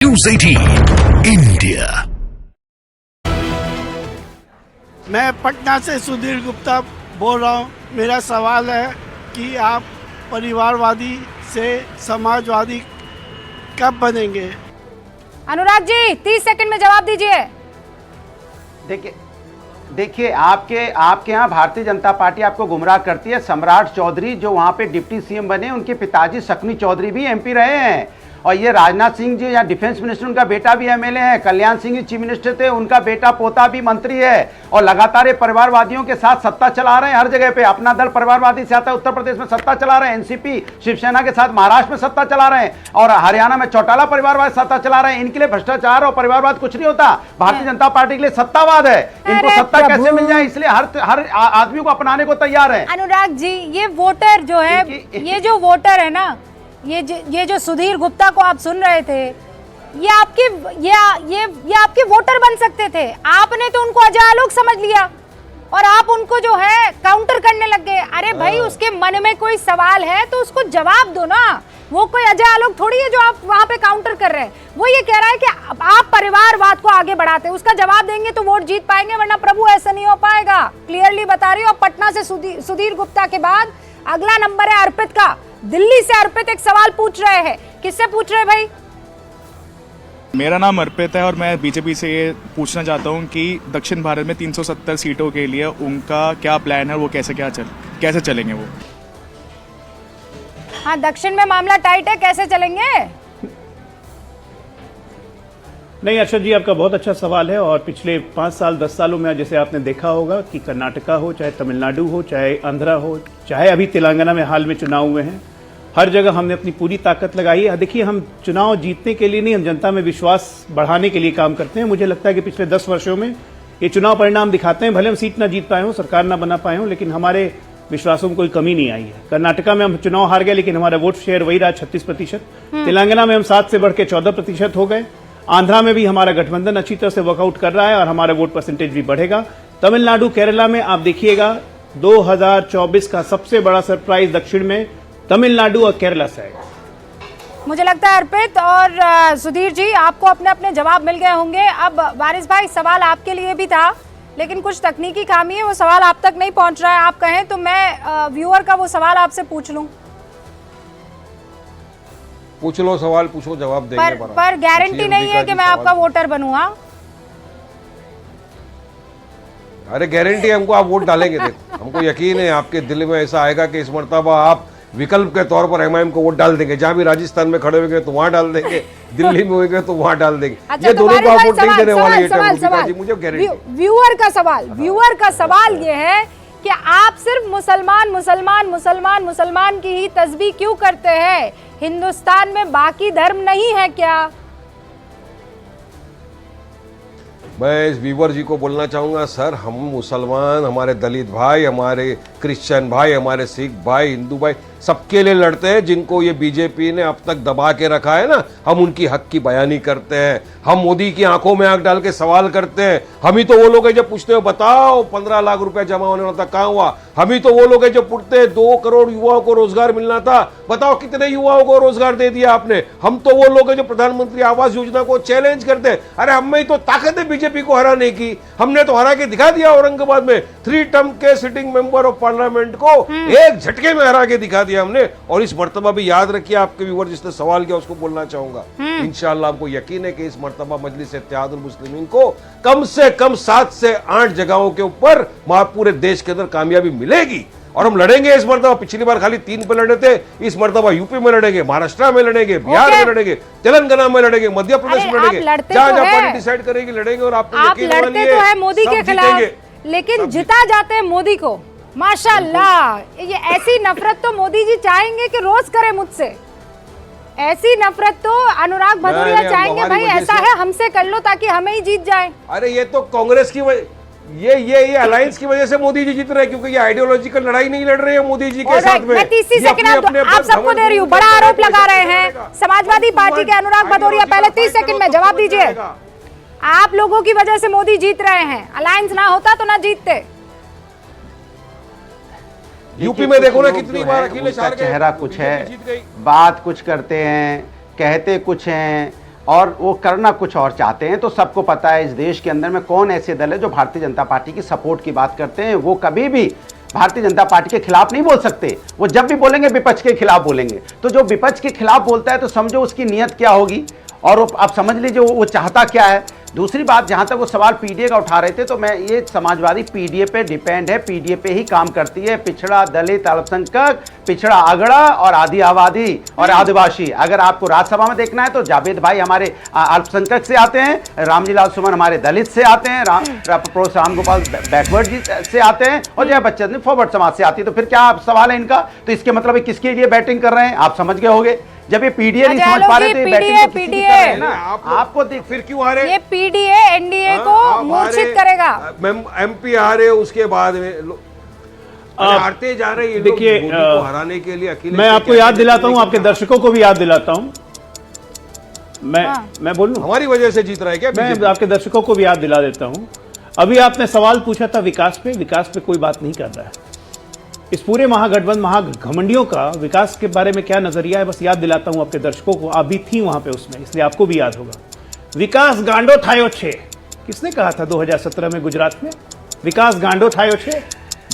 News 18 India. मैं पटना से सुधीर गुप्ता बोल रहा हूँ। मेरा सवाल है कि आप परिवारवादी से समाजवादी कब बनेंगे? अनुराग जी 30 सेकंड में जवाब दीजिए। देखिए आपके यहाँ भारतीय जनता पार्टी आपको गुमराह करती है। सम्राट चौधरी जो वहाँ पे डिप्टी सीएम बने, उनके पिताजी शकुनी चौधरी भी एमपी रहे हैं। और ये राजनाथ सिंह जी या डिफेंस मिनिस्टर, उनका बेटा भी एमएलए है। कल्याण सिंह जी चीफ मिनिस्टर थे, उनका बेटा पोता भी मंत्री है। और लगातार ये परिवारवादियों के साथ सत्ता चला रहे हैं हर जगह पे। अपना दल परिवारवादी से आता है, उत्तर प्रदेश में सत्ता चला रहे हैं। एनसीपी शिवसेना के साथ महाराष्ट्र में सत्ता चला रहे हैं और हरियाणा में चौटाला परिवारवाद सत्ता चला रहे हैं। इनके लिए भ्रष्टाचार और परिवारवाद कुछ नहीं होता। भारतीय जनता पार्टी के लिए सत्तावाद है। इनको सत्ता कैसे मिल जाए, इसलिए हर आदमी को अपनाने को तैयार है। अनुराग जी, ये वोटर जो है, ये जो वोटर है ना, ये जो सुधीर गुप्ता को आप सुन रहे थे, ये आपके वोटर बन सकते थे। आपने तो उनको अजय आलोक समझ लिया और आप उनको जो है काउंटर करने लग गए। अरे भाई, उसके मन में कोई सवाल है तो उसको जवाब दो ना। वो कोई अजय आलोक थोड़ी है जो आप वहां पे काउंटर कर रहे हैं। वो ये कह रहा है कि आप परिवारवाद को आगे बढ़ाते हैं, उसका जवाब देंगे तो वोट जीत पाएंगे, वरना प्रभु ऐसा नहीं हो पाएगा। क्लियरली बता रही हूँ। पटना से सुधीर गुप्ता के बाद अगला नंबर है अर्पित का। दिल्ली से अर्पित एक सवाल पूछ रहे हैं। किससे पूछ रहे हैं भाई? मेरा नाम अर्पित है और मैं बीजेपी से ये पूछना चाहता हूँ कि दक्षिण भारत में 370 सीटों के लिए उनका क्या प्लान है, वो कैसे चलेंगे वो? हाँ, दक्षिण में मामला टाइट है, कैसे चलेंगे? नहीं अर्षद जी, आपका बहुत अच्छा सवाल है। और पिछले 5 साल 10 सालों में जैसे आपने देखा होगा कि कर्नाटका हो, चाहे तमिलनाडु हो, चाहे आंध्रा हो, चाहे अभी तेलंगाना में हाल में चुनाव हुए हैं, हर जगह हमने अपनी पूरी ताकत लगाई है। देखिए, हम चुनाव जीतने के लिए नहीं, हम जनता में विश्वास बढ़ाने के लिए काम करते हैं। मुझे लगता है कि पिछले 10 वर्षों में ये चुनाव परिणाम दिखाते हैं। भले हम सीट ना जीत पाए हों, सरकार ना बना पाए हों, लेकिन हमारे विश्वासों में कोई कमी नहीं आई है। कर्नाटका में हम चुनाव हार गए, लेकिन हमारा वोट शेयर वही रहा 36%। तेलंगाना में हम 7 से बढ़ के 14% हो गए। आंध्रा में भी हमारा गठबंधन अच्छी तरह से वर्कआउट कर रहा है और हमारा वोट परसेंटेज भी बढ़ेगा। तमिलनाडु, केरला में आप देखिएगा 2024 का सबसे बड़ा सरप्राइज दक्षिण में तमिलनाडु और केरला से आएगा। मुझे लगता है अर्पित और सुधीर जी, आपको अपने अपने जवाब मिल गए होंगे। अब वारिस भाई, सवाल आपके लिए भी था, लेकिन कुछ तकनीकी खामी है, वो सवाल आप तक नहीं पहुंच रहा है। आप कहें तो मैं व्यूअर का वो सवाल आपसे पूछ लूं। पूछ लो, सवाल पूछो, जवाब देंगे। पर गारंटी नहीं है कि मैं आपका वोटर बनूंगा। अरे गारंटी, हमको आप वोट डालेंगे। देखो, हमको यकीन है आपके दिल में ऐसा आएगा कि इस मर्तबा आप विकल्प के तौर पर एमआईएम को वोट डाल देंगे। जहां भी राजस्थान में खड़े होंगे तो वहां डाल देंगे, दिल्ली में होंगे तो वहां डाल देंगे। अच्छा, ये तो दोनों को आप वोट नहीं देने वाले। मुझे व्यूअर का सवाल ये है कि आप सिर्फ मुसलमान की ही तस्बीह क्यों करते हैं? हिंदुस्तान में बाकी धर्म नहीं है क्या? मैं इस व्यूवर जी को बोलना चाहूंगा, सर, हम मुसलमान, हमारे दलित भाई, हमारे क्रिश्चियन भाई, हमारे सिख भाई, हिंदू भाई, सबके लिए लड़ते हैं। जिनको ये बीजेपी ने अब तक दबा के रखा है ना, हम उनकी हक की बयानी करते हैं। हम मोदी की आंखों में आंख डाल के सवाल करते हैं। हम ही तो वो लोग हैं जब पूछते हो बताओ 15 लाख रुपया जमा होने वाला था, कहाँ हुआ? हम ही तो वो लोग हैं जो पूछते 2 करोड़ युवाओं को रोजगार मिलना था, बताओ कितने युवाओं को रोजगार दे दिया आपने? हम तो वो लोग हैं जो प्रधानमंत्री आवास योजना को चैलेंज करते हैं। अरे हम में तो ताकत है बीजेपी को हराने की। हमने तो हरा के दिखा दिया औरंगाबाद में। 3 टर्म के सिटिंग मेंबर ऑफ पार्लियामेंट को एक झटके में हरा के दिखा दिया हमने। और इस मर्तबा भी याद रखिए, आपके व्यूअर जिसने सवाल किया उसको बोलना चाहूंगा, इंशाअल्लाह हमको यकीन है कि इस मर्तबा मजलिस इत्तेहादुल मुस्लिमीन को कम से कम 7 से 8 जगहों के ऊपर पूरे देश के अंदर कामयाबी मिलेगी। और हम लड़ेंगे इस मर्तबा। पिछली बार खाली 3 पे लड़े थे, इस मर्तबा यूपी में लड़ेंगे, महाराष्ट्र में लड़ेंगे, बिहार में लड़ेंगे, तेलंगाना में लड़ेंगे, मध्य प्रदेश में लड़ेंगे। जहां जहां पार्टी डिसाइड करेगी लड़ेंगे। और आपको यकीन लड़ते तो है मोदी के खिलाफ, लेकिन जिता जाते हैं मोदी को। माशाल्लाह, ये ऐसी नफरत तो मोदी जी चाहेंगे कि रोज करे मुझसे। ऐसी नफरत तो अनुराग भदौरिया चाहेंगे, भाई ऐसा है हमसे कर लो ताकि हमें ही जीत जाए। अरे ये तो कांग्रेस की ये अलायंस की वजह से मोदी जी जीत रहे हैं, क्योंकि ये आइडियोलॉजिकल लड़ाई नहीं लड़ रहे हैं मोदी जी के साथ में। मैं 30 सेकंड आप सबको दे रही हूँ। बड़ा आरोप लगा रहे हैं समाजवादी पार्टी के अनुराग भदौरिया। पहले 30 सेकंड में जवाब दीजिए। आप लोगों की वजह से मोदी जीत रहे हैं, अलायंस ना होता तो ना जीतते। यूपी में देखो ना कितनी बार अखिलेश हार गए। चेहरा कुछ है, बात कुछ करते हैं, कहते कुछ हैं और वो करना कुछ और चाहते हैं। तो सबको पता है इस देश के अंदर में कौन ऐसे दल है जो भारतीय जनता पार्टी की सपोर्ट की बात करते हैं। वो कभी भी भारतीय जनता पार्टी के खिलाफ नहीं बोल सकते, वो जब भी बोलेंगे विपक्ष के खिलाफ बोलेंगे। तो जो विपक्ष के खिलाफ बोलता है तो समझो उसकी नीयत क्या होगी और आप समझ लीजिए वो चाहता क्या है। दूसरी बात, जहां तक वो सवाल पीडीए का उठा रहे थे, तो मैं ये समाजवादी पीडीए पे डिपेंड है, पीडीए पे ही काम करती है। पिछड़ा, दलित, अल्पसंख्यक, पिछड़ा अगड़ा और आदि आबादी और आदिवासी। अगर आपको राज्यसभा में देखना है तो जावेद भाई हमारे अल्पसंख्यक से आते हैं, रामजीलाल सुमन हमारे दलित से आते हैं, राम गोपाल बैकवर्ड जी से आते हैं और जया बच्चन फॉरवर्ड समाज से आती है। तो फिर क्या सवाल है इनका? तो इसके मतलब किसके लिए बैटिंग कर रहे हैं आप समझ गए होंगे। जब ये पीडीए नहीं समझ पा रहे थे पीडीए आपको फिर क्यों हारे? ये पीडीए एनडीए को मूर्छित करेगा। एमपी हारे, उसके बाद में हारते जा रहे हैं। देखिए, हराने के लिए अकेले मैं आपको याद दिलाता हूं, आपके दर्शकों को भी याद दिलाता हूं। मैं बोलूं? हमारी वजह से जीत रहा है क्या? मैं आपके दर्शकों को भी याद दिला देता हूं। अभी आपने सवाल पूछा था विकास पे कोई बात नहीं कर रहा है। इस पूरे महागठबंधन महाघमंडियों का विकास के बारे में क्या नजरिया है, बस याद दिलाता हूं आपके दर्शकों को। आप भी थी वहां पे उसमें, इसलिए आपको भी याद होगा। विकास गांडो थायो छे, किसने कहा था 2017 में गुजरात में? विकास गांडो थायो छे।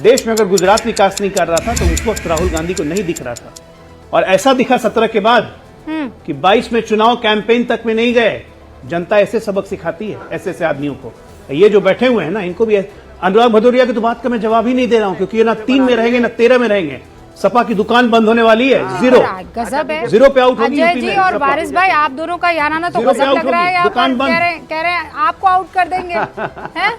देश में अगर गुजरात विकास नहीं कर रहा था तो उस वक्त राहुल गांधी को नहीं दिख रहा था, और ऐसा दिखा 17 के बाद कि 22 में चुनाव कैंपेन तक में नहीं गए। जनता ऐसे सबक सिखाती है ऐसे आदमियों को। ये जो बैठे हुए हैं ना, इनको भी। अनुराग भदौरिया की तो बात का मैं जवाब ही नहीं दे रहा हूं, क्योंकि ये ना 3 में रहेंगे ना 13 में रहेंगे। सपा की दुकान बंद होने वाली है, जीरो पे आउट होगी। अजय जी और वारिस भाई, आप दोनों का याराना तो गजब लग रहा है। दुकान बंद कह रहे हैं आपको आउट कर देंगे हैं?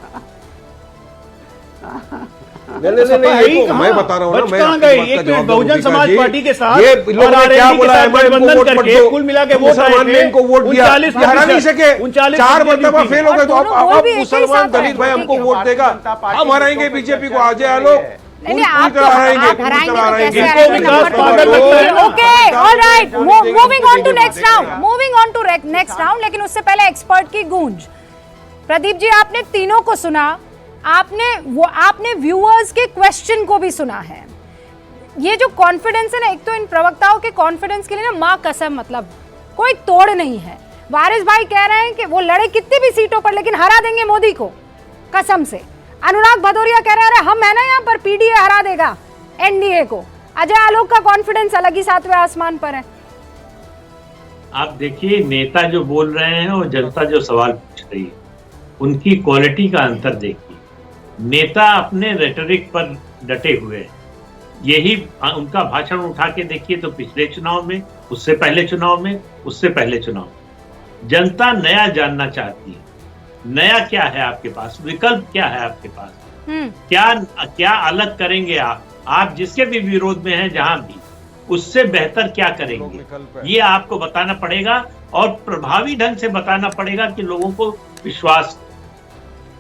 नहीं, मैं बता रहा हूँ ना, बहुजन समाज पार्टी के साथ ये लोगों ने क्या बोला है, गठबंधन करके कुल मिला के मुसलमान ने इनको वोट दिया, हरा नहीं सके, 4 मरतबा फेल हो गए। तो अब मुसलमान दलित भाई हमको वोट देगा, हम हराएंगे बीजेपी को। Ajay Alok next round. लेकिन उससे पहले एक्सपर्ट की गूंज। प्रदीप जी, आपने तीनों को सुना, आपने व्यूअर्स के क्वेश्चन को भी सुना है। ये जो कॉन्फिडेंस है ना, एक तो इन प्रवक्ताओं के कॉन्फिडेंस के लिए ना मां कसम, मतलब कोई तोड़ नहीं है। वारिस भाई कह रहे हैं कि वो लड़े कितनी भी सीटों पर लेकिन हरा देंगे मोदी को, कसम से। अनुराग भदौरिया कह रहे हैं हम है ना यहाँ पर, पीडीए हरा देगा एनडीए को। अजय आलोक का कॉन्फिडेंस अलग ही 7वें आसमान पर है। आप देखिए, नेता जो बोल रहे हैं और जनता जो सवाल पूछ रही है, उनकी क्वालिटी का अंतर देखिए। नेता अपने रेटरिक पर डटे हुए हैं, यही उनका भाषण उठा के देखिए तो पिछले चुनाव में, उससे पहले चुनाव में, उससे पहले चुनाव में। जनता नया जानना चाहती है। नया क्या है आपके पास, विकल्प क्या है आपके पास, क्या अलग करेंगे आप जिसके भी विरोध में हैं, जहां भी, उससे बेहतर क्या करेंगे, ये आपको बताना पड़ेगा और प्रभावी ढंग से बताना पड़ेगा कि लोगों को विश्वास,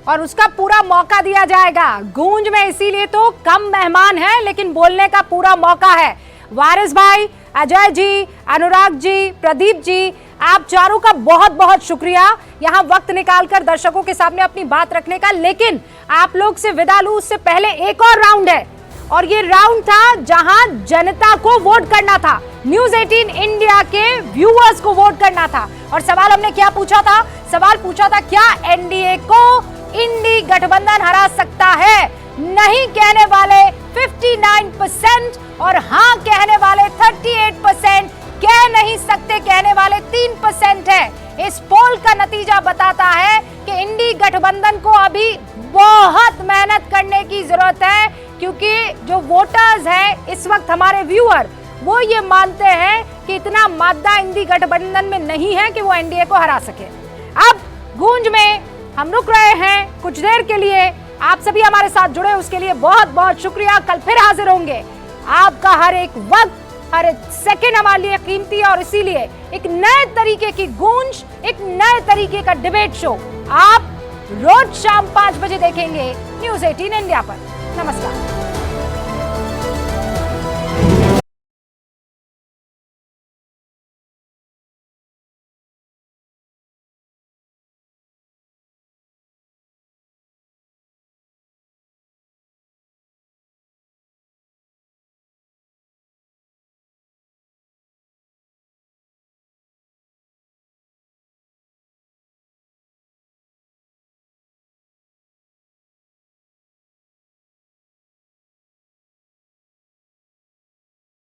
और उसका पूरा मौका दिया जाएगा। गूंज में इसीलिए तो कम मेहमान हैं, लेकिन बोलने का पूरा मौका है। वारिस भाई, अजय जी, अनुराग जी, प्रदीप जी, आप चारों का बहुत बहुत शुक्रिया यहाँ वक्त निकालकर दर्शकों के सामने अपनी बात रखने का। लेकिन आप लोग से विदा लूं उससे पहले एक और राउंड है, और ये राउंड था जहां जनता को वोट करना था, न्यूज़ 18 इंडिया के व्यूअर्स को वोट करना था। और सवाल हमने क्या पूछा था? सवाल पूछा था क्या एनडीए को इंडी गठबंधन हरा सकता है? नहीं कहने वाले 59% और हाँ कहने वाले 38%, कह नहीं सकते कहने वाले 3% है। इस पोल का नतीजा बताता है कि इंडी गठबंधन को अभी बहुत मेहनत करने की जरूरत है, क्योंकि जो वोटर्स हैं इस वक्त, हमारे व्यूअर, वो ये मानते हैं कि इतना मादा इंडी गठबंधन में नहीं है कि वो एनडीए को हरा सके। अब गूंज में हम रुक रहे हैं कुछ देर के लिए। आप सभी हमारे साथ जुड़े उसके लिए बहुत बहुत शुक्रिया। कल फिर हाजिर होंगे। आपका हर एक वक्त, हर एक सेकंड हमारे लिए कीमती है, और इसीलिए एक नए तरीके की गूंज, एक नए तरीके का डिबेट शो आप रोज शाम 5 बजे देखेंगे न्यूज़ 18 इंडिया पर। नमस्कार।